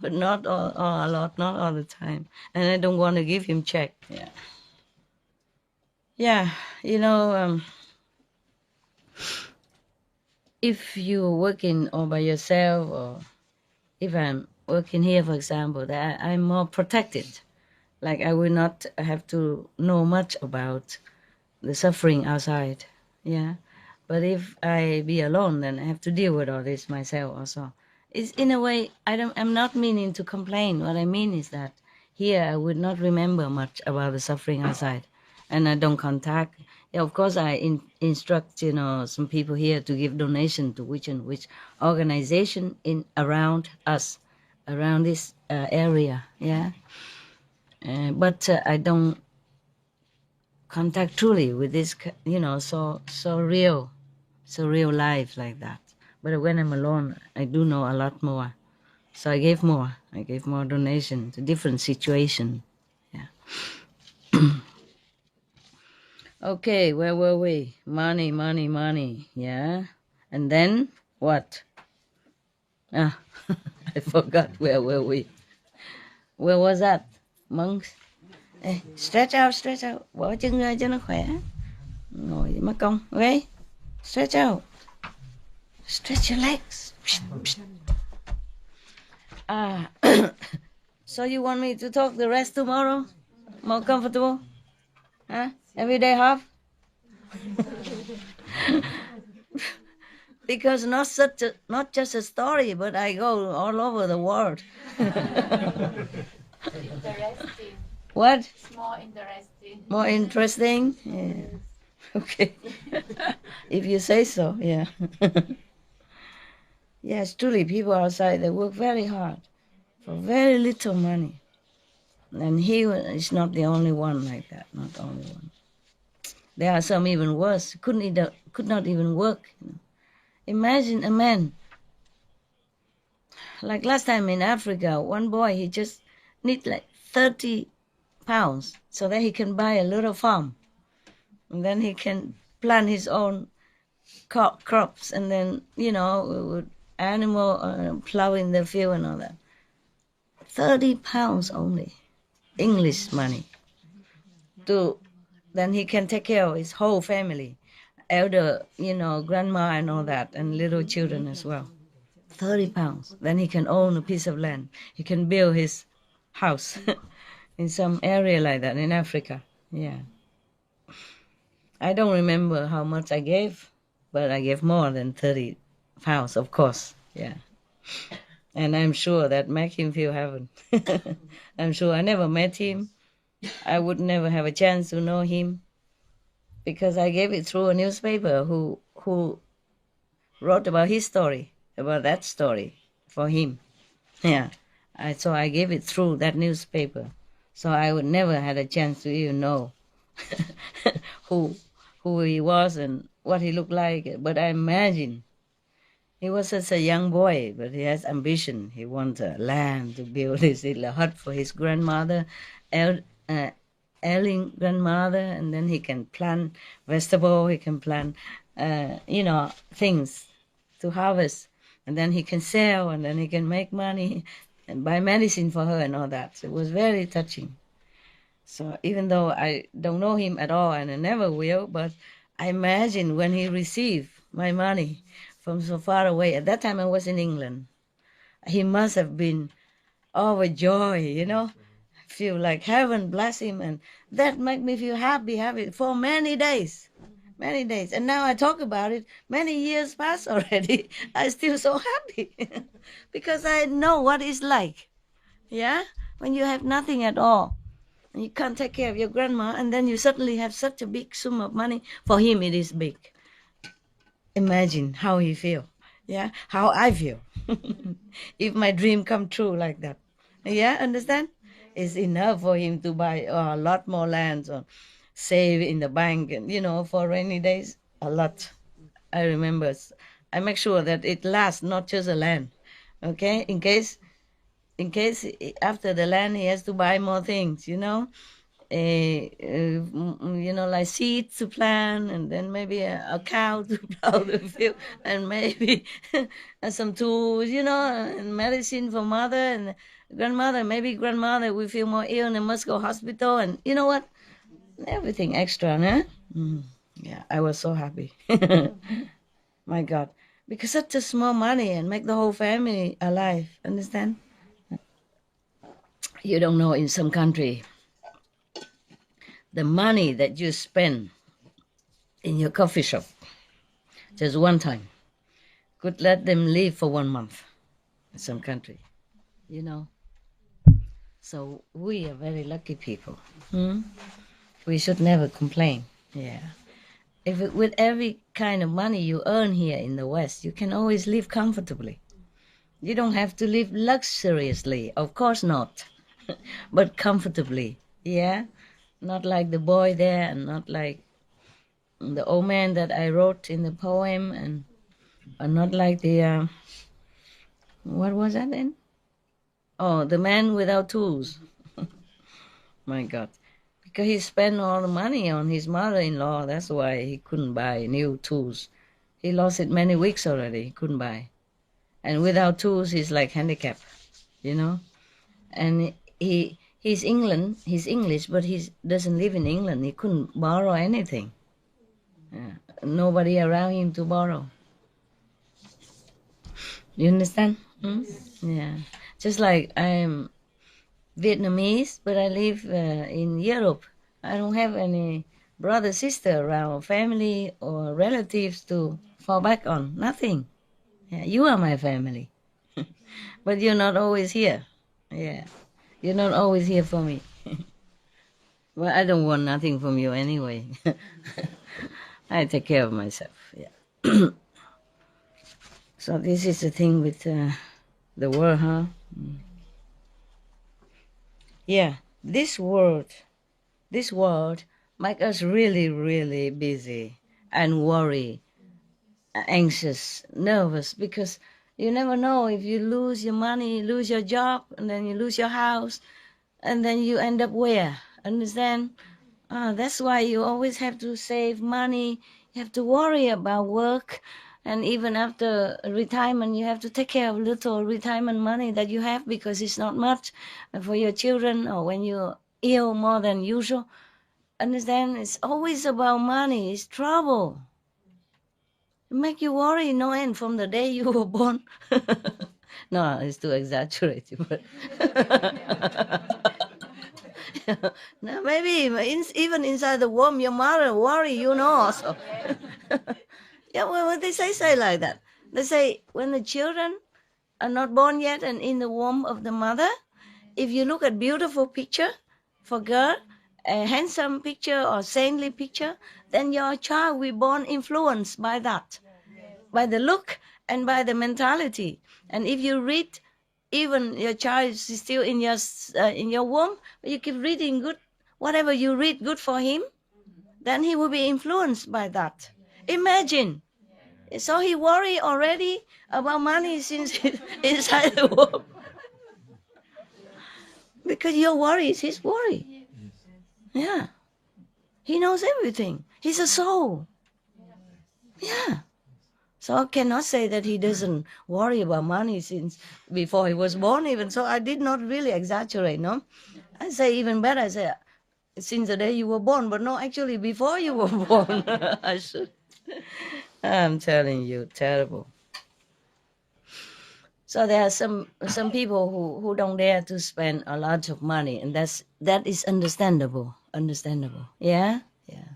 but not a lot, not all the time. And I don't want to give him check. Yeah, if you're working all by yourself, or if I'm working here, for example, that I'm more protected. Like I will not have to know much about the suffering outside. Yeah. But if I be alone, then I have to deal with all this myself also. It's in a way, I'm not meaning to complain. What I mean is that here I would not remember much about the suffering outside. And I don't contact. Yeah, of course, I instruct, some people here to give donation to which and which organization around us, around this area. Yeah. But I don't contact truly with this, so real life like that. But when I'm alone, I do know a lot more. So I gave more donation to different situation. Yeah. Okay, where were we? Money. Yeah. And then What? Ah, I forgot. Where were we? Where was that? Monks? Hey, stretch out, stretch out. Bỏ chân ra cho nó khỏe. Ngồi mất công. Okay? Stretch out. Stretch your legs. Ah, so you want me to talk the rest tomorrow? More comfortable? Huh? Every day half? Because not just a story, but I go all over the world. Interesting. What? It's more interesting. More interesting? Yeah. Okay. If you say so, yeah. Yes, truly, people outside, they work very hard for very little money. And he is not the only one like that, not the only one. There are some even worse, could not even work. You know. Imagine a man, like last time in Africa, one boy, he just needs like 30 pounds so that he can buy a little farm. And then he can plant his own crops and then, you know, with animal plowing the field and all that. 30 pounds only, English money. Then he can take care of his whole family, elder, you know, grandma and all that, and little children as well. 30 pounds. Then he can own a piece of land. He can build his house in some area like that in Africa. Yeah. I don't remember how much I gave, but I gave more than 30 pounds, of course. Yeah. And I'm sure that make him feel heaven. I'm sure I never met him. I would never have a chance to know him because I gave it through a newspaper who wrote about his story, about that story for him. Yeah. So I gave it through that newspaper. So I would never had a chance to even know who he was and what he looked like. But I imagine he was such a young boy, but he has ambition. He wants a land to build his little hut for his grandmother, ailing grandmother, and then he can plant vegetable, he can plant, you know, things to harvest, and then he can sell, and then he can make money and buy medicine for her and all that. So it was very touching. So even though I don't know him at all, and I never will, but I imagine when he received my money from so far away, at that time I was in England, he must have been overjoyed, you know, feel like heaven bless him, and that made me feel happy for many days. And now I talk about it, many years pass already, I still so happy because I know what it's like, yeah, when you have nothing at all and you can't take care of your grandma, and then you suddenly have such a big sum of money. For him it is big. Imagine how he feel, yeah, how I feel if my dream come true like that. Yeah, understand? It's enough for him to buy a lot more lands or save in the bank, and you know, for rainy days, a lot. I remember, I make sure that it lasts, not just a land, okay? In case after the land he has to buy more things, you know, you know, like seeds to plant, and then maybe a cow to plow the field, and maybe some tools, you know, and medicine for mother and grandmother. Maybe grandmother will feel more ill and must go hospital, and you know what? Everything extra, huh? Yeah, I was so happy. My God. Because such a small money and make the whole family alive, understand? You don't know, in some country, the money that you spend in your coffee shop, just one time, could let them live for 1 month in some country, you know? So we are very lucky people. We should never complain. Yeah. With every kind of money you earn here in the West, you can always live comfortably. You don't have to live luxuriously, of course not, but comfortably. Yeah. Not like the boy there, and not like the old man that I wrote in the poem, and not like the what was that then? Oh, the man without tools. My God. Because he spent all the money on his mother-in-law. That's why he couldn't buy new tools. He lost it many weeks already. He couldn't buy. And without tools, he's like handicapped, you know. And he's English, but he doesn't live in England. He couldn't borrow anything. Yeah. Nobody around him to borrow. You understand? Hmm? Yeah. Just like I'm Vietnamese, but I live in Europe. I don't have any brother, sister around, family or relatives to fall back on. Nothing. Yeah, you are my family. But you're not always here. Yeah. You're not always here for me. Well, I don't want nothing from you anyway. I take care of myself. Yeah. So this is the thing with the world, huh? Yeah. This world make us really, really busy and worry, anxious, nervous, because you never know if you lose your money, lose your job, and then you lose your house, and then you end up where? Understand? That's why you always have to save money. You have to worry about work, and even after retirement, you have to take care of little retirement money that you have because it's not much for your children or when you're ill more than usual. Understand? It's always about money. It's trouble. It make you worry no end from the day you were born. No, it's too exaggerated, but no, maybe even inside the womb, your mother worry, you know. So yeah, well, they say like that. They say when the children are not born yet and in the womb of the mother, if you look at beautiful picture for girl, a handsome picture or saintly picture, then your child will be born influenced by that, by the look and by the mentality. And if you read, even your child is still in your womb, but you keep reading good, whatever you read good for him, then he will be influenced by that. Imagine. So he worry already about money since he's inside the womb. Because your worry is his worry. Yeah. He knows everything. He's a soul. Yeah. So I cannot say that he doesn't worry about money since before he was born even. So I did not really exaggerate, no? I say even better, I say, since the day you were born, but no, actually before you were born. I should. I'm telling you, terrible. So there are some people who don't dare to spend a lot of money, and that is understandable. Understandable. Yeah? Yeah.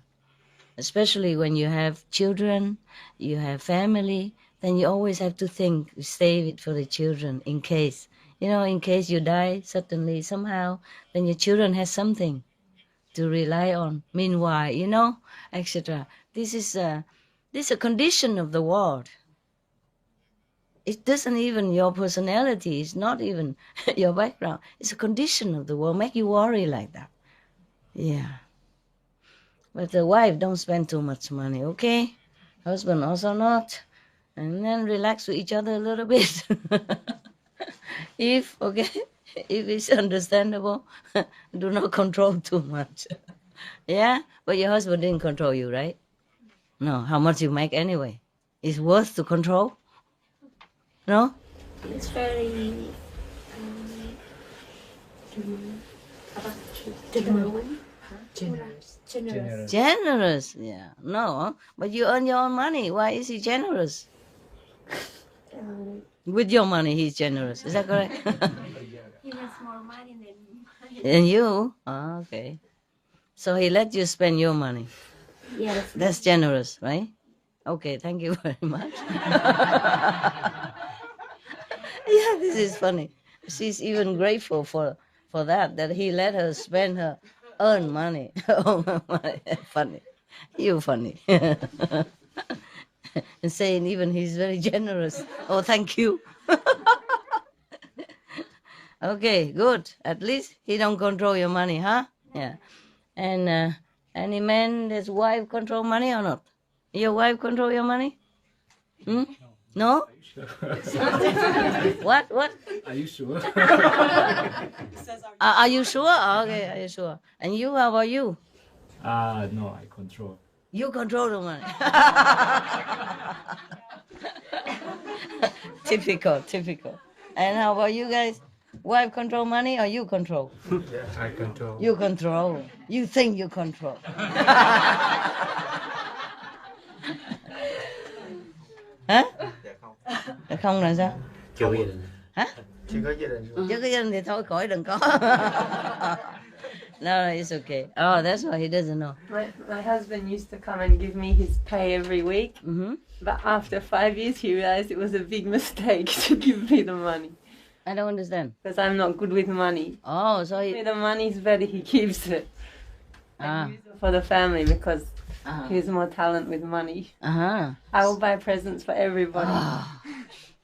Especially when you have children, you have family, then you always have to think, save it for the children in case. You know, in case you die suddenly, somehow, then your children have something to rely on. Meanwhile, you know, etc. This is a condition of the world. It doesn't even your personality, it's not even your background. It's a condition of the world, make you worry like that. Yeah. But the wife don't spend too much money, okay? Husband also not. And then relax with each other a little bit. If it's understandable, do not control too much. Yeah? But your husband didn't control you, right? No, how much you make anyway? It's worth to control? No? It's very Generous, yeah. No, but you earn your own money. Why is he generous? With your money, he's generous. Is that correct? he has more money than mine. And you? Oh, okay. So he let you spend your money. Yeah, That's generous, right? Okay, thank you very much. Yeah, this is funny. She's even grateful for that he let her spend her earn money. Oh my, funny. You funny. And saying even he's very generous. Oh, thank you. Okay, good. At least he don't control your money, huh? Yeah. And any man that's wife control money or not? Your wife control your money? Hmm? No? What? Are you sure? Are you sure? Okay, are you sure? And you, how about you? No, I control. You control the money. Typical. And how about you guys? Wife control money or you control? I control. You control. You think you control. Hả? Không là sao? Chưa có gia đình. Hả? Chưa có gia đình. Chứ có gia đình thì thôi khỏi đừng có. No, it's okay. Oh, that's why he doesn't know. My husband used to come and give me his pay every week, but after 5 years he realized it was a big mistake to give me the money. I don't understand. Because I'm not good with money. Oh, so he... The money is better, he keeps it. And use it for the family because he has more talent with money. I will buy presents for everybody.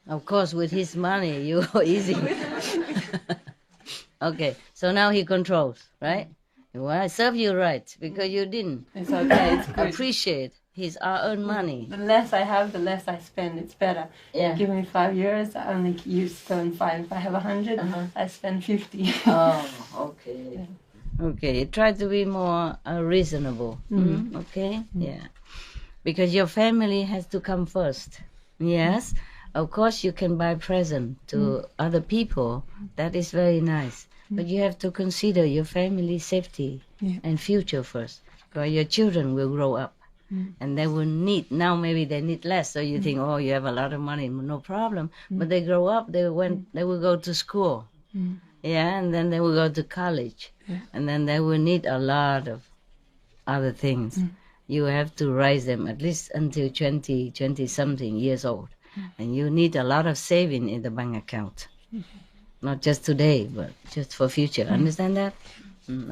Of course, with his money, you easy. Okay, so now he controls, right? Well, I serve you right because you didn't. It's okay, it's good. Appreciate his earned money. The less I have, the less I spend. It's better. Yeah. Give me 5 years, I only use 5. If I have 100, I spend 50. Oh, okay. Okay, try to be more reasonable. Okay, yeah. Because your family has to come first. Yes, of course you can buy present to other people. That is very nice. But you have to consider your family's safety and future first. Because your children will grow up. And they will need, now maybe they need less, so you think, oh, you have a lot of money, no problem. But they grow up, they will go to school. Yeah, and then they will go to college. And then they will need a lot of other things. You have to raise them at least until 20-something years old. And you need a lot of saving in the bank account. Not just today, but just for future. Understand that?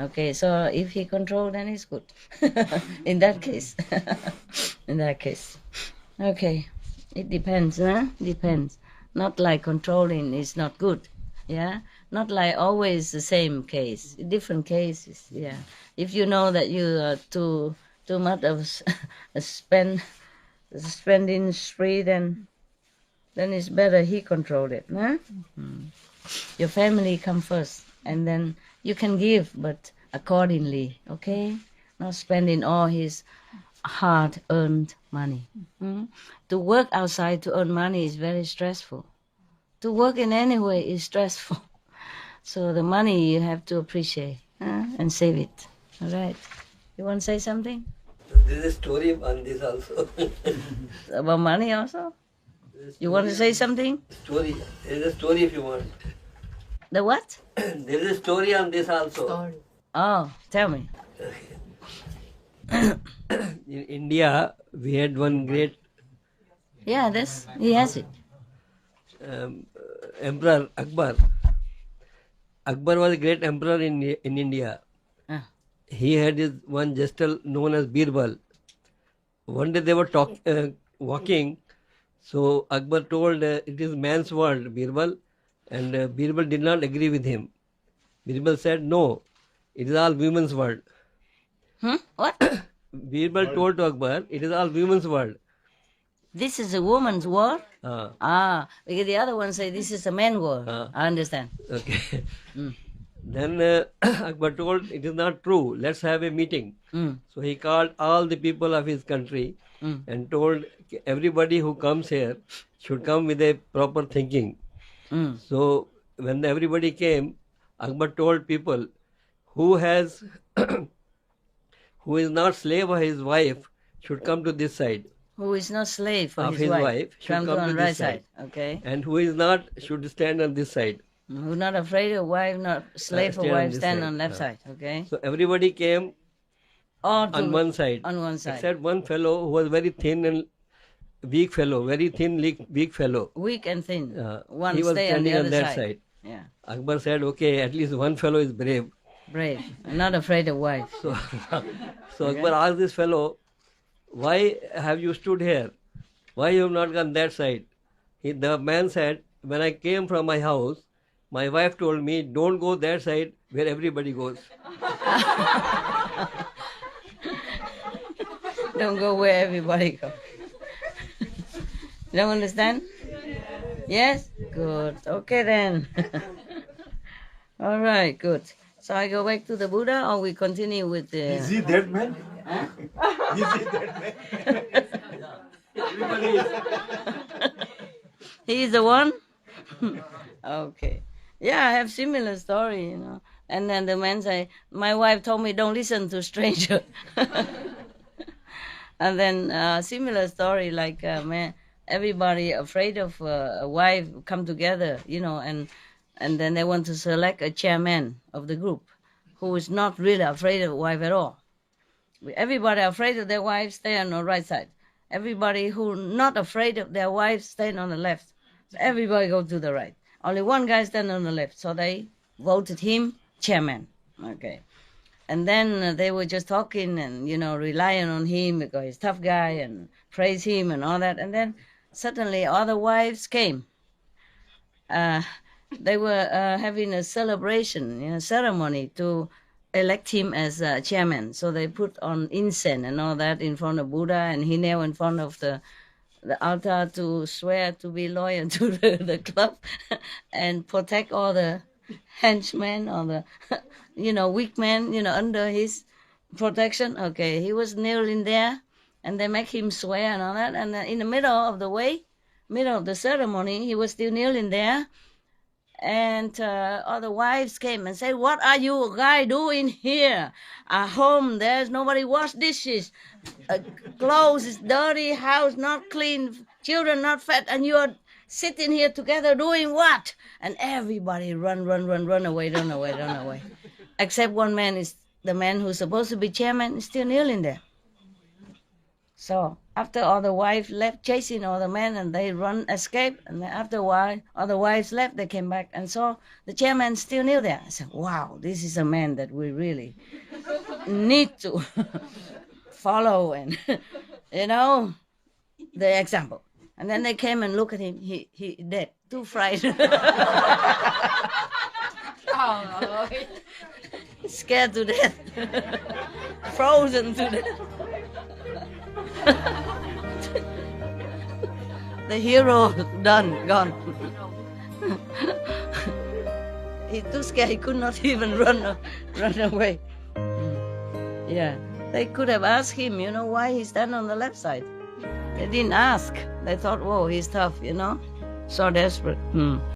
Okay, so if he controls, then it's good. In that case. In that case. Okay, it depends, huh? Depends. Not like controlling is not good. Yeah? Not like always the same case. Different cases, yeah. If you know that you are too much of a spending spree, then it's better he control it, huh? Your family come first, and then you can give, but accordingly, okay? Not spending all his hard-earned money. To work outside to earn money is very stressful. To work in any way is stressful. So the money you have to appreciate and save it. All right. You want to say something? There is a story on this also. About money also? You want to say something? Story. There is a story if you want. The what? There is a story on this also. Story. Oh, tell me. In India, we had one great Yeah, he has it. emperor, Akbar. Akbar was a great emperor in India. He had his one gestal known as Birbal. One day they were walking, so Akbar told it is man's world, Birbal, and Birbal did not agree with him. Birbal said, no, it is all women's world. What? Birbal told to Akbar, it is all women's world. This is a woman's world? Because the other one say this is a man's world. I understand. Okay. Then Akbar told, it is not true, let's have a meeting. So he called all the people of his country and told everybody who comes here should come with a proper thinking. So when everybody came, Akbar told people who is not slave of his wife should come to this side. Who is not slave for Of his his wife wife should come come on to right this side. side. Okay. And who is not should stand on this side. Who's not afraid of wife, not slave for stand on wife, this stand side. on left side. Okay. So everybody came on one side. On one side. Except one fellow who was very thin and weak fellow, very thin, weak fellow. Weak and thin. One he was stay on the standing other on that side. side. Yeah. Akbar said, okay, at least one fellow is brave. Brave. Not afraid of wife. So, Akbar asked this fellow, why have you stood here? Why you have not gone that side? The man said, when I came from my house, my wife told me, don't go that side where everybody goes. Don't go where everybody goes. Don't understand? Yes? Good. Okay then. All right, good. So I go back to the Buddha or we continue with the... Is he that man? Is it that man? He's the one? Okay. Yeah, I have similar story, you know. And then the man say, my wife told me don't listen to stranger. And then similar story like, man, everybody afraid of a wife come together, you know, and then they want to select a chairman of the group who is not really afraid of a wife at all. Everybody afraid of their wife stay on the right side. Everybody who not afraid of their wife stand on the left. So everybody go to the right. Only one guy stand on the left. So they voted him chairman. Okay. And then they were just talking and, you know, relying on him because he's a tough guy and praise him and all that. And then suddenly other wives came. They were having a celebration, you know, ceremony to elect him as chairman. So they put on incense and all that in front of Buddha, and he knelt in front of the altar to swear to be loyal to the club and protect all the henchmen or the, you know, weak men, you know, under his protection. Okay, he was kneeling there, and they make him swear and all that. And in the middle of the ceremony, he was still kneeling there. And other wives came and said, what are you guys doing here? At home, there's nobody wash dishes. Clothes is dirty, house not clean, children not fed, and you're sitting here together doing what? And everybody run away. Except one man, is the man who's supposed to be chairman, is still kneeling there. So after all the wives left chasing all the men and they escape, and then after a while, all the wives left, they came back and saw the chairman still kneel there. I said, wow, this is a man that we really need to follow and, you know, the example. And then they came and looked at him, he dead, too frightened. Oh, Scared to death, frozen to death. The hero done, gone. He too scared, he could not even run away. Yeah, they could have asked him, you know, why he stand on the left side. They didn't ask. They thought, whoa, he's tough, you know, so desperate.